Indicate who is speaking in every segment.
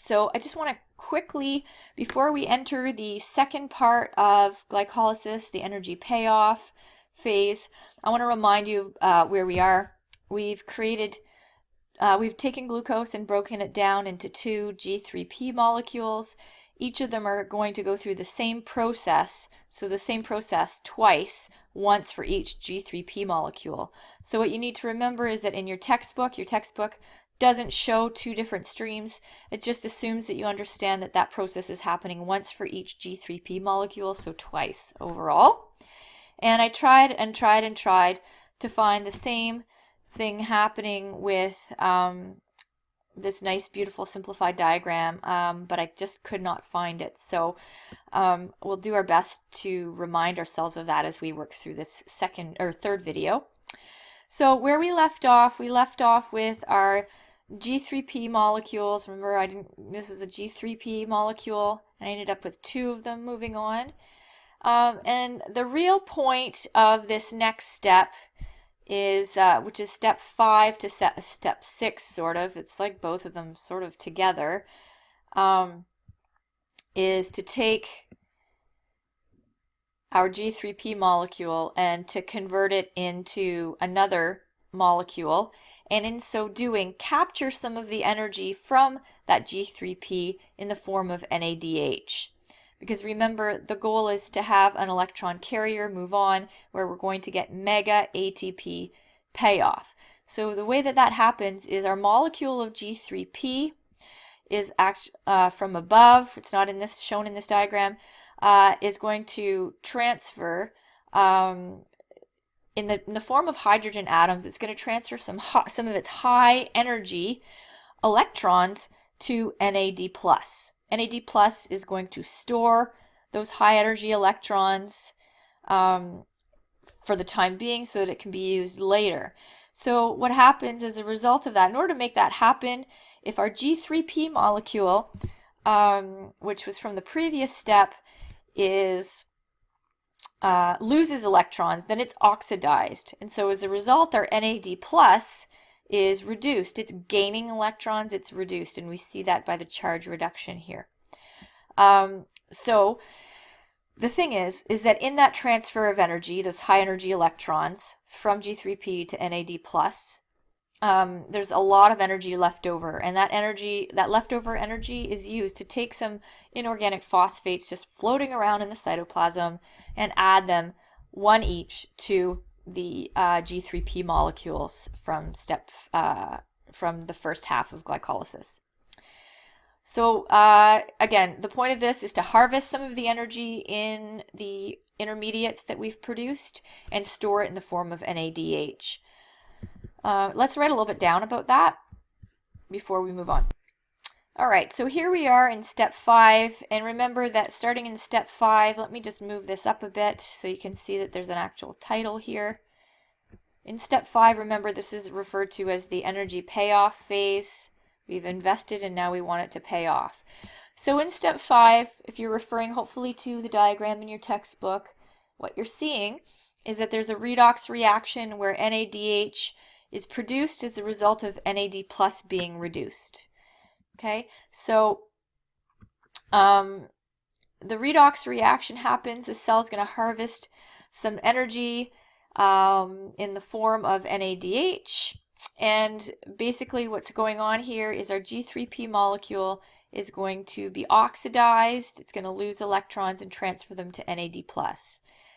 Speaker 1: So I just want to quickly, before we enter the second part of glycolysis, the energy payoff phase, I want to remind you where we are. We've taken glucose and broken it down into two G3P molecules. Each of them are going to go through the same process, so the same process twice, once for each G3P molecule. So what you need to remember is that in your textbook doesn't show two different streams. It just assumes that you understand that that process is happening once for each G3P molecule, so twice overall. And I tried and tried and tried to find the same thing happening with this nice, beautiful, simplified diagram, but I just could not find it. So we'll do our best to remind ourselves of that as we work through this second or third video. So where we left off with our G3P molecules. Remember, this was a G3P molecule, and I ended up with two of them moving on. And the real point of this next step is, which is step 5 to step 6, sort of. It's like both of them sort of together, is to take our G3P molecule and to convert it into another molecule, and in so doing capture some of the energy from that G3P in the form of NADH. Because remember, the goal is to have an electron carrier move on where we're going to get mega ATP payoff. So the way that that happens is our molecule of G3P is from above, it's not shown in this diagram, is going to transfer in the form of hydrogen atoms. It's going to transfer some of its high energy electrons to NAD+. NAD+ is going to store those high energy electrons for the time being so that it can be used later. So what happens as a result of that, in order to make that happen, if our G3P molecule, which was from the previous step, loses electrons, then it's oxidized. And so as a result, our NAD+ is reduced. It's gaining electrons, it's reduced, and we see that by the charge reduction here. So the thing is that in that transfer of energy, those high energy electrons from G3P to NAD+, there's a lot of energy left over, and that leftover energy is used to take some inorganic phosphates just floating around in the cytoplasm and add them one each to the G3P molecules from the first half of glycolysis. So again, the point of this is to harvest some of the energy in the intermediates that we've produced and store it in the form of NADH. Let's write a little bit down about that before we move on. All right, so here we are in step 5, and remember that starting in step 5, let me just move this up a bit so you can see that there's an actual title here. In step 5, remember, this is referred to as the energy payoff phase. We've invested and now we want it to pay off. So in step 5, if you're referring hopefully to the diagram in your textbook, what you're seeing is that there's a redox reaction where NADH is produced as a result of NAD+ being reduced. Okay, so the redox reaction happens. The cell's going to harvest some energy in the form of NADH, and basically what's going on here is our G3P molecule is going to be oxidized. It's going to lose electrons and transfer them to NAD+.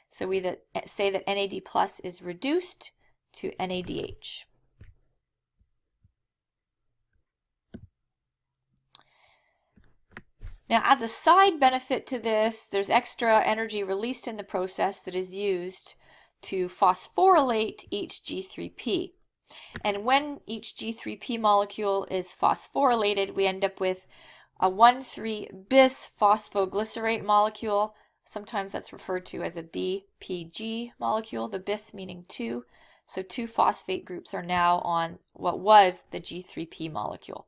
Speaker 1: So we say that NAD+ is reduced to NADH. Now, as a side benefit to this, there's extra energy released in the process that is used to phosphorylate each G3P. And when each G3P molecule is phosphorylated, we end up with a 1,3-bis phosphoglycerate molecule. Sometimes that's referred to as a BPG molecule, the bis meaning 2. So 2 phosphate groups are now on what was the G3P molecule.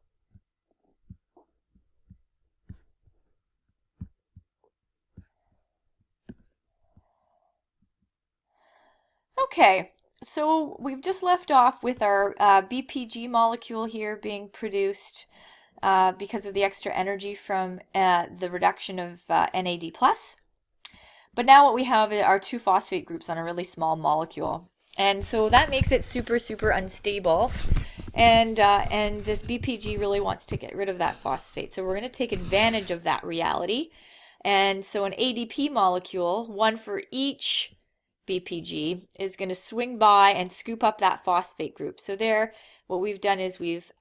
Speaker 1: Okay, so we've just left off with our BPG molecule here being produced. because of the extra energy from the reduction of NAD+. But now what we have are two phosphate groups on a really small molecule. And so that makes it super, super unstable. And this BPG really wants to get rid of that phosphate. So we're going to take advantage of that reality. And so an ADP molecule, one for each BPG, is going to swing by and scoop up that phosphate group. So there, what we've done is we've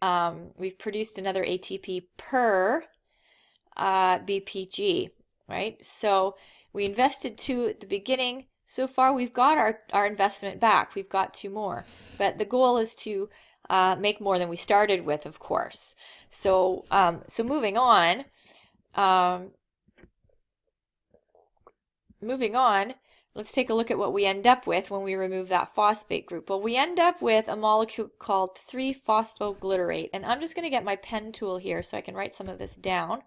Speaker 1: produced another ATP per BPG, right? So we invested 2 at the beginning. So far, we've got our investment back. We've got 2 more. But the goal is to make more than we started with, of course. So moving on, let's take a look at what we end up with when we remove that phosphate group. Well, we end up with a molecule called 3-phosphoglycerate. And I'm just going to get my pen tool here so I can write some of this down.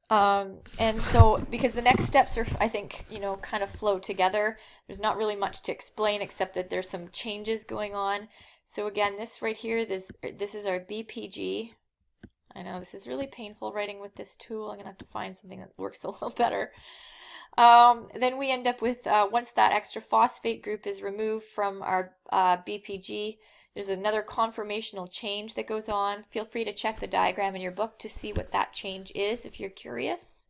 Speaker 1: And so, because the next steps are, I think, kind of flow together. There's not really much to explain except that there's some changes going on. So again, this right here, this is our BPG. I know this is really painful writing with this tool. I'm going to have to find something that works a little better. Then we end up with, once that extra phosphate group is removed from our BPG, there's another conformational change that goes on. Feel free to check the diagram in your book to see what that change is if you're curious.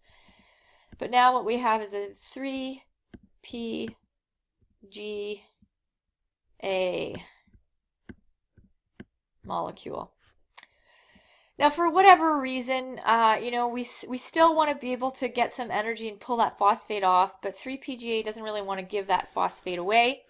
Speaker 1: But now what we have is a 3-PGA molecule. Now, for whatever reason, we still want to be able to get some energy and pull that phosphate off, but 3-PGA doesn't really want to give that phosphate away.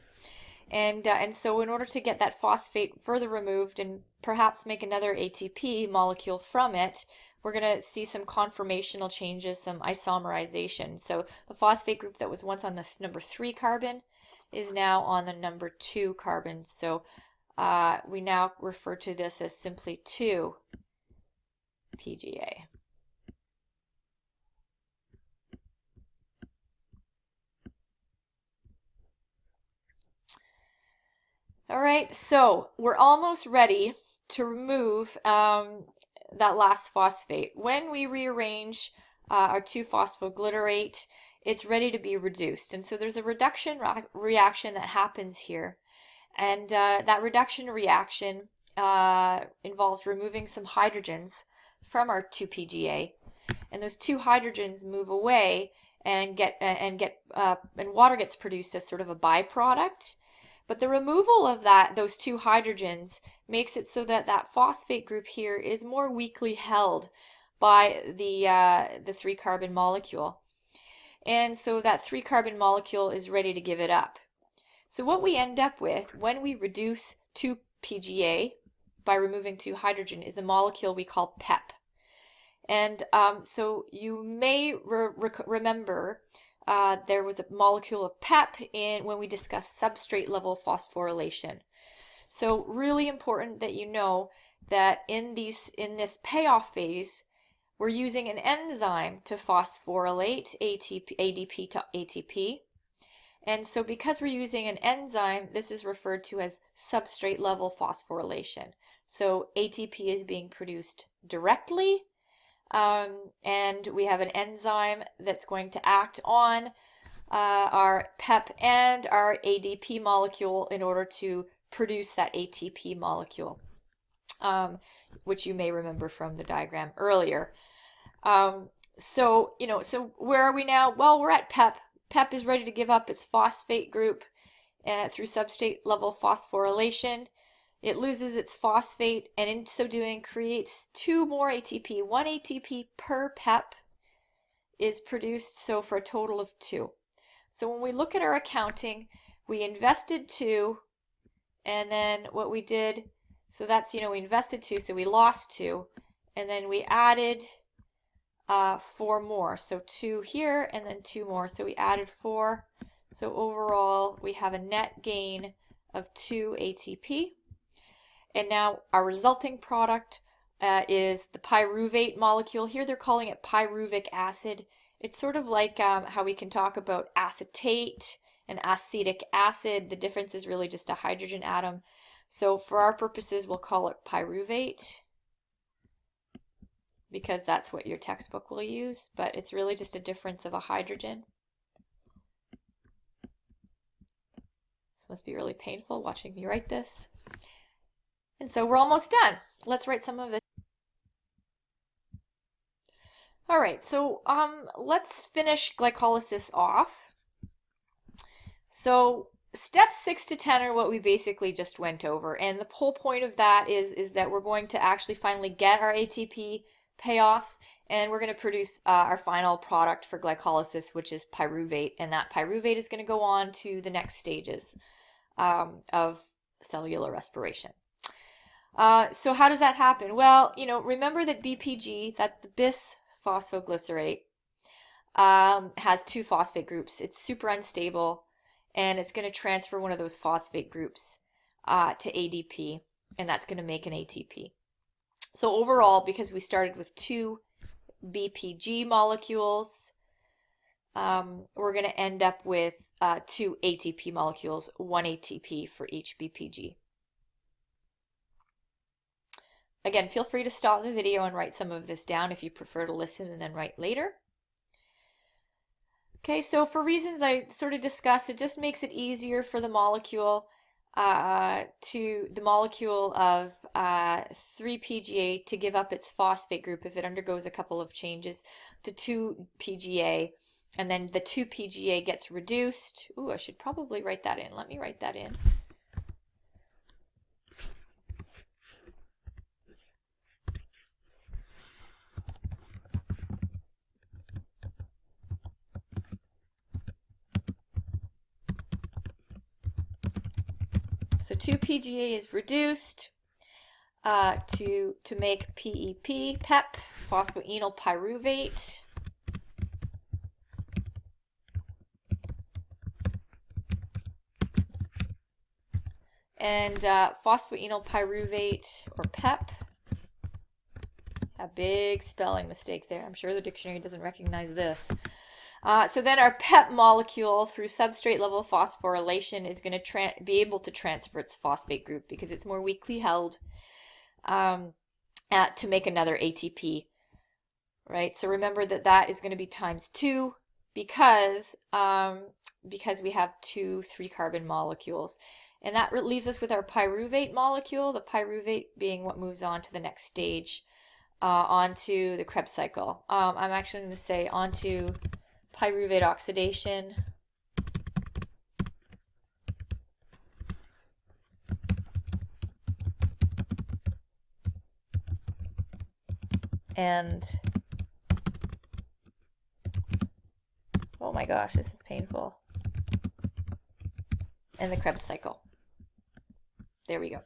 Speaker 1: And so in order to get that phosphate further removed and perhaps make another ATP molecule from it, we're going to see some conformational changes, some isomerization. So the phosphate group that was once on the number 3 carbon is now on the number 2 carbon. So we now refer to this as simply 2-PGA. All right, so we're almost ready to remove that last phosphate. When we rearrange our 2-phosphoglycerate, it's ready to be reduced. And so there's a reduction reaction that happens here. And that reduction reaction involves removing some hydrogens from our 2-PGA. And those 2 hydrogens move away and water gets produced as sort of a byproduct. But the removal of those 2 hydrogens makes it so that that phosphate group here is more weakly held by the 3-carbon molecule. And so that 3-carbon molecule is ready to give it up. So what we end up with when we reduce 2-PGA by removing 2 hydrogen is a molecule we call PEP. And so you may remember there was a molecule of PEP when we discussed substrate level phosphorylation. So really important that you know that in this payoff phase, we're using an enzyme to phosphorylate ADP to ATP. And so because we're using an enzyme, this is referred to as substrate level phosphorylation. So ATP is being produced directly. And we have an enzyme that's going to act on our PEP and our ADP molecule in order to produce that ATP molecule, which you may remember from the diagram earlier. So where are we now? Well, we're at PEP. PEP is ready to give up its phosphate group through substrate level phosphorylation. It loses its phosphate and in so doing creates 2 more ATP. 1 ATP per PEP is produced, so for a total of 2. So when we look at our accounting, we invested 2, and then what we did, so that's, we invested 2, so we lost 2, and then we added 4 more. So 2 here and then 2 more. So we added 4. So overall, we have a net gain of 2 ATP. And now our resulting product is the pyruvate molecule. Here they're calling it pyruvic acid. It's sort of like how we can talk about acetate and acetic acid. The difference is really just a hydrogen atom. So for our purposes, we'll call it pyruvate, because that's what your textbook will use, but it's really just a difference of a hydrogen. This must be really painful watching me write this. And so we're almost done. Let's write some of this. All right, so let's finish glycolysis off. So steps 6 to 10 are what we basically just went over, and the whole point of that is that we're going to actually finally get our ATP payoff, and we're going to produce our final product for glycolysis, which is pyruvate, and that pyruvate is going to go on to the next stages of cellular respiration. So how does that happen? Well, remember that BPG, that's the bisphosphoglycerate, has 2 phosphate groups. It's super unstable, and it's going to transfer one of those phosphate groups to ADP, and that's going to make an ATP. So overall, because we started with 2 BPG molecules, we're going to end up with 2 ATP molecules, 1 ATP for each BPG. Again, feel free to stop the video and write some of this down if you prefer to listen and then write later. Okay, so for reasons I sort of discussed, it just makes it easier for the molecule of 3-PGA to give up its phosphate group if it undergoes a couple of changes to 2-PGA, and then the 2-PGA gets reduced. Ooh, I should probably write that in. Let me write that in. So 2-PGA is reduced to make PEP, PEP, phosphoenol pyruvate. And phosphoenol pyruvate, or PEP, a big spelling mistake there. I'm sure the dictionary doesn't recognize this. So then our PEP molecule, through substrate level phosphorylation, is going to be able to transfer its phosphate group because it's more weakly held to make another ATP, right? So remember that that is going to be times 2 because we have 2 3-carbon molecules. And that leaves us with our pyruvate molecule, the pyruvate being what moves on to the next stage, onto the Krebs cycle. I'm actually going to say onto pyruvate oxidation, and oh my gosh, this is painful, and the Krebs cycle. There we go.